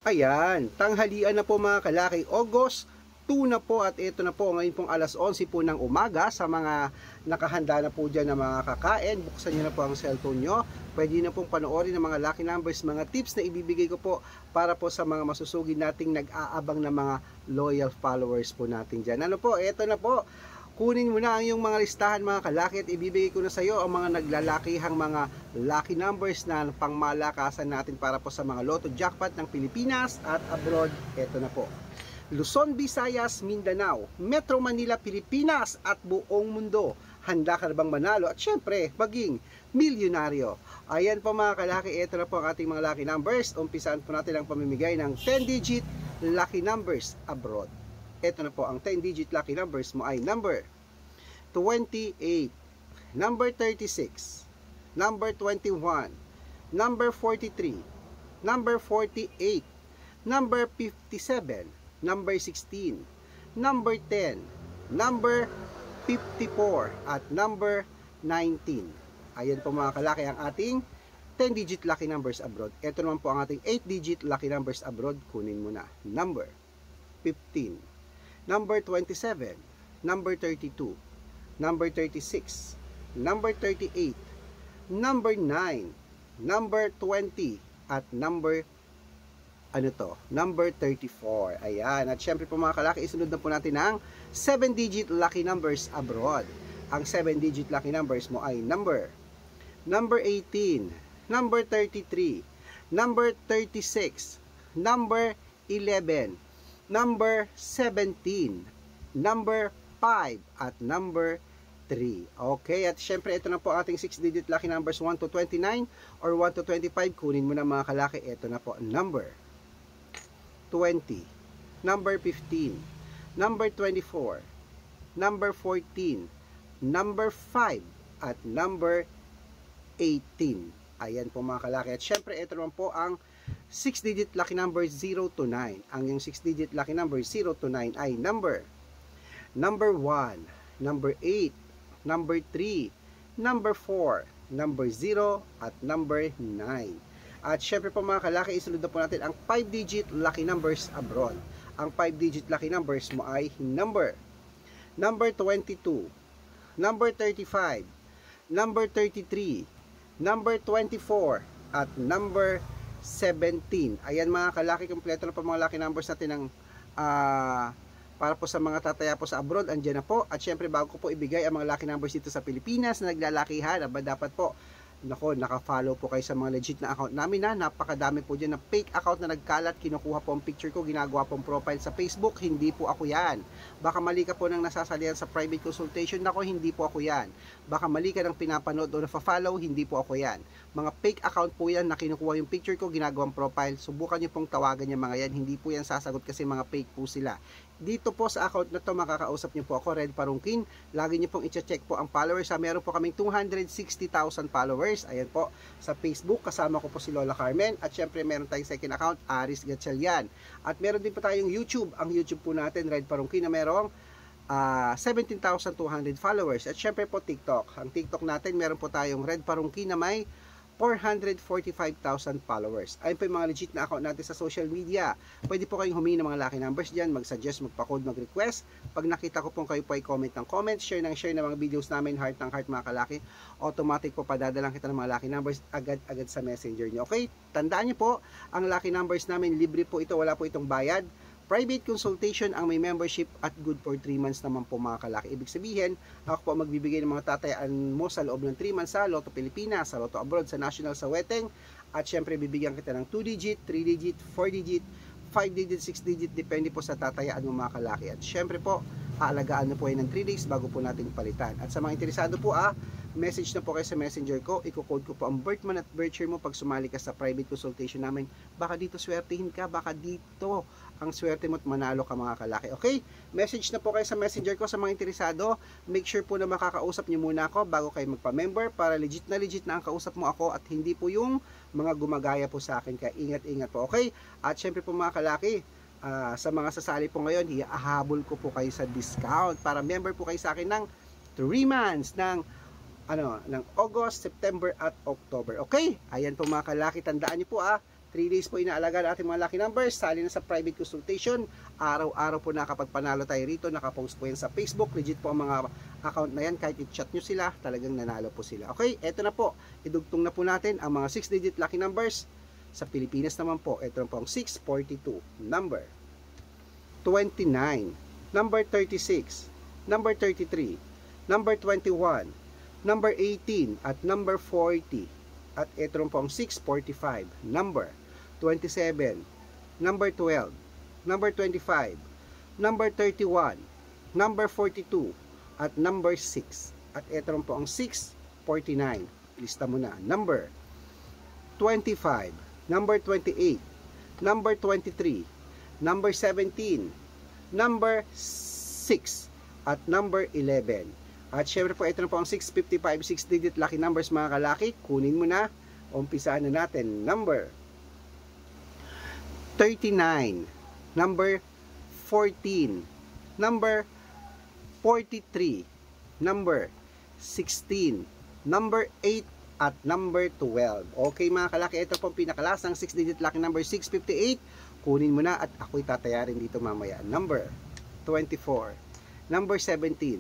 Ayan, tanghalian na po mga kalaki, August 2 na po at ito na po ngayon pong alas 11 po ng umaga. Sa mga nakahanda na po dyan na mga kakain, buksan nyo na po ang cellphone nyo. Pwede na pong panoorin ng mga lucky numbers, mga tips na ibibigay ko po para po sa mga masusugid nating nag-aabang na mga loyal followers po natin dyan. Ano po, ito na po. Kunin mo na ang iyong mga listahan mga kalaki at ibibigay ko na sa iyo ang mga naglalakihang mga lucky numbers na pangmalakasan natin para po sa mga Lotto Jackpot ng Pilipinas at abroad. Ito na po. Luzon, Visayas, Mindanao, Metro Manila, Pilipinas at buong mundo. Handa ka na bang manalo at syempre maging milyonaryo? Ayan po mga kalaki, ito na po ang ating mga lucky numbers. Umpisaan po natin ang pamimigay ng 10-digit lucky numbers abroad. Ito na po, ang 10-digit lucky numbers mo ay number 28, number 36, number 21, number 43, number 48, number 57, number 16, number 10, number 54, at number 19. Ayan po mga kalaki ang ating 10-digit lucky numbers abroad. Ito naman po ang ating 8-digit lucky numbers abroad. Kunin mo na. Number 15, number 27, number 32, number 36, number 38, number 9, number 20, at number number 34. Ayan. At syempre po mga kalaki, isunod na po natin ang 7-digit lucky numbers abroad. Ang 7-digit lucky numbers mo ay number 18, number 33, number 36, number 11, number 17, number 5, at number 3. Okay, at syempre ito na po ating 6-digit lucky numbers 1 to 29 or 1 to 25. Kunin mo na mga kalaki. Ito na po, number 20, number 15, number 24, number 14, number 5, at number 18. Ayan po mga kalaki. At syempre ito naman po ang 6-digit lucky number 0 to 9. Ang yung 6-digit lucky number 0 to 9 ay number 1, number 8, number 3, number 4, number 0, at number 9. At syempre po mga kalaki, isunod na po natin ang 5-digit lucky numbers abroad. Ang 5-digit lucky numbers mo ay number 22, number 35, number 33, number 24, at number 17. Ayan mga kalaki, kompleto na po mga lucky numbers natin ng para po sa mga tataya po sa abroad. Andyan na po. At syempre bago ko po ibigay ang mga lucky numbers dito sa Pilipinas na naglalakihan, dapat po naka-follow po kayo sa mga legit na account namin na napakadami po dyan na fake account na nagkalat. Kinukuha po ang picture ko, ginagawa po ang profile sa Facebook. Hindi po ako yan. Baka mali ka po ng nasasalihan sa private consultation. Nako, hindi po ako yan. Baka mali ka ng pinapanood o na-follow. Hindi po ako yan. Mga fake account po yan na kinukuha yung picture ko, ginagawang profile. Subukan nyo pong tawagan yung mga yan. Hindi po yan sasagot kasi mga fake po sila. Dito po sa account na to, makakausap nyo po ako, Red Parungkin. Lagi nyo pong i-check po ang followers. Meron po kaming 260,000 followers. Ayan po, sa Facebook, kasama ko po si Lola Carmen. At syempre, meron tayong second account, Aris Gatchalian. At meron din po tayong YouTube. Ang YouTube po natin, Red Parungkin, na merong 17,200 followers. At syempre po, TikTok. Ang TikTok natin, meron po tayong Red Parungkin na may 445,000 followers. Ayun po yung mga legit na account natin sa social media. Pwede po kayong humingi ng mga lucky numbers dyan, mag-suggest, magpa-code, mag-request. Pag nakita ko po kayo po ay comment ng comment, share ng mga videos namin, heart ng heart mga kalaki. Automatic po padadalang kita ng mga lucky numbers agad-agad sa messenger nyo. Okay? Tandaan nyo po, ang lucky numbers namin, libre po ito, wala po itong bayad. Private consultation ang may membership at good for 3 months naman po mga kalaki. Ibig sabihin, ako po magbibigay ng mga tatayaan mo sa loob ng 3 months sa Lotto Pilipinas, sa Lotto Abroad, sa National, sa Weteng. At syempre bibigyan kita ng 2-digit, 3-digit, 4-digit, 5-digit, 6-digit, depende po sa tatayaan mo mga kalaki. At syempre po, aalagaan na po yan ng 3 days bago po natin palitan. At sa mga interesado po message na po kayo sa messenger ko, i-code ko po ang birth month at birth year mo pag sumali ka sa private consultation namin. Baka dito swertihin ka, baka dito ang swerte mo at manalo ka mga kalaki. Okay? Message na po kayo sa messenger ko sa mga interesado. Make sure po na makakausap nyo muna ako bago kayo magpa-member para legit na ang kausap mo ako at hindi po yung mga gumagaya po sa akin. Kaya ingat-ingat po. Okay? At syempre po mga kalaki, sa mga sasali po ngayon, hiahabol ko po kayo sa discount para member po kayo sa akin ng 3 months ng August, September at October. Okay? Ayan po mga kalaki, tandaan niyo po 3 days po inaalagaan ating mga lucky numbers. Sali na sa private consultation. Araw-araw po nakapagpanalo tayo rito. Nakapost po yan sa Facebook. Legit po ang mga account na yan. Kahit i-chat nyo sila, talagang nanalo po sila. Okay, eto na po. Idugtong na po natin ang mga 6-digit lucky numbers. Sa Pilipinas naman po, ito na po ang 642. Number 29. Number 36. Number 33. Number 21. Number 18. At number 40. At ito rin po ang 645. Number 27, number 12, number 25, number 31, number 42, at number 6. At ito rin po ang 649. Lista mo na. Number 25, number 28, number 23, number 17, number 6, at number 11. At syempre po, ito na po ang 655, 6-digit lucky numbers mga kalaki. Kunin mo na. Umpisahan na natin. Number 39, number 14, number 43, number 16, number 8, at number 12. Okay mga kalaki, ito po ang pinakalasang 6-digit lucky number 658. Kunin mo na at ako'y tatayarin dito mamaya. Number 24, number 17,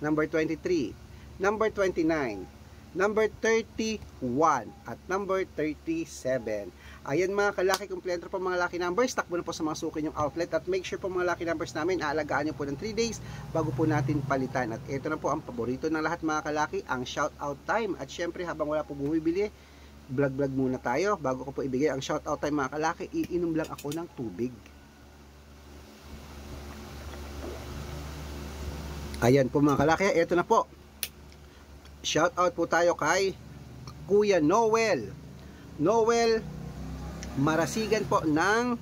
number 23, number 29, number 31, at number 37. Ayan mga kalaki, kumpleto po mga lucky numbers. Takbo na po sa mga suki yung outlet at make sure po mga lucky numbers namin, aalagaan nyo po ng 3 days bago po natin palitan. At ito na po ang paborito ng lahat mga kalaki, ang shout out time. At syempre habang wala po bumibili, vlog muna tayo. Bago ko po ibigay ang shout out time mga kalaki, iinom lang ako ng tubig. Ayan po mga kalaki, ito na po. Shout out po tayo kay Kuya Noel Marasigan po ng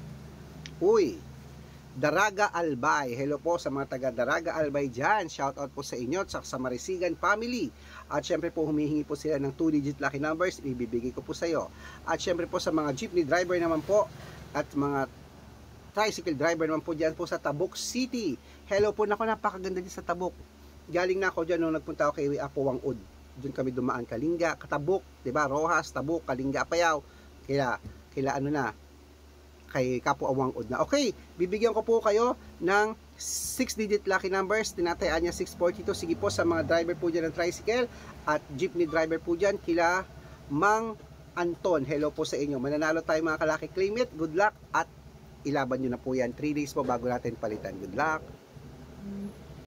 Daraga Albay. Hello po sa mga taga Daraga Albay dyan. Shout out po sa inyo at sa Marasigan family. At syempre po humihingi po sila ng 2-digit lucky numbers. Ibibigay ko po sa iyo. At syempre po sa mga jeepney driver naman po at mga tricycle driver naman po dyan po sa Tabuk City. Hello po, naku, napakaganda din sa Tabuk. Galing na ako dyan nung nagpunta ako kay Apo Wangud. Doon kami dumaan, Kalinga, Katabuk, diba? Rojas, Tabuk, Kalinga, Apayao. Kila ano na, kay Kapo Awangud na. Okay, bibigyan ko po kayo ng 6-digit lucky numbers. Tinatayaan niya 642. Sige po sa mga driver po dyan ng tricycle at jeepney driver po dyan, kila Mang Anton. Hello po sa inyo. Mananalo tayo mga kalaki. Claim it. Good luck at ilaban nyo na po yan. 3 days po bago natin palitan. Good luck.